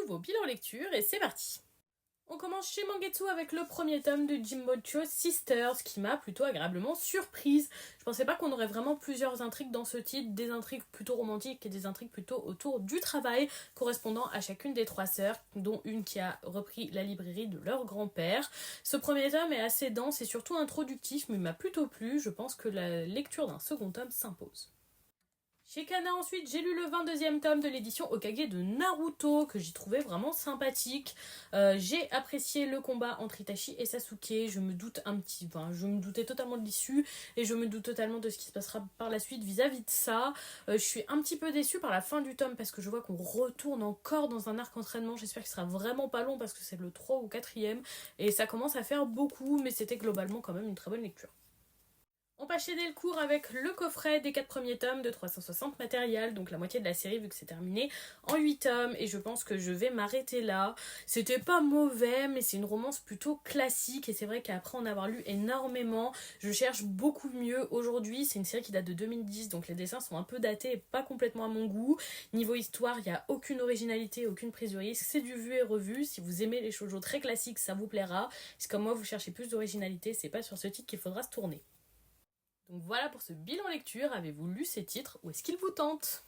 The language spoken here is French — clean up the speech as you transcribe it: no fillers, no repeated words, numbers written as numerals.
nouveau bilan lecture et c'est parti. On commence chez Mangetsu avec le premier tome de Jimbocho Sisters qui m'a plutôt agréablement surprise. Je pensais pas qu'on aurait vraiment plusieurs intrigues dans ce titre, des intrigues plutôt romantiques et des intrigues plutôt autour du travail, correspondant à chacune des trois sœurs, dont une qui a repris la librairie de leur grand-père. Ce premier tome est assez dense et surtout introductif, mais m'a plutôt plu. Je pense que la lecture d'un second tome s'impose. Chez Kana ensuite, j'ai lu le 22e tome de l'édition Hokage de Naruto, que j'ai trouvé vraiment sympathique. J'ai apprécié le combat entre Itachi et Sasuke, je me doutais totalement de l'issue, et je me doute totalement de ce qui se passera par la suite vis-à-vis de ça. Je suis un petit peu déçue par la fin du tome, parce que je vois qu'on retourne encore dans un arc entraînement. J'espère qu'il sera vraiment pas long, parce que c'est le 3 ou 4e, et ça commence à faire beaucoup, mais c'était globalement quand même une très bonne lecture. On passe chez Delcourt avec le coffret des 4 premiers tomes de 360 matériel, donc la moitié de la série vu que c'est terminé en 8 tomes, et je pense que je vais m'arrêter là. C'était pas mauvais, mais c'est une romance plutôt classique, et c'est vrai qu'après en avoir lu énormément, je cherche beaucoup mieux aujourd'hui. C'est une série qui date de 2010, donc les dessins sont un peu datés et pas complètement à mon goût. Niveau histoire, il n'y a aucune originalité, aucune prise de risque, c'est du vu et revu. Si vous aimez les shoujo très classiques, ça vous plaira. Si comme moi vous cherchez plus d'originalité, c'est pas sur ce titre qu'il faudra se tourner. Donc voilà pour ce bilan lecture, avez-vous lu ces titres ou est-ce qu'ils vous tentent ?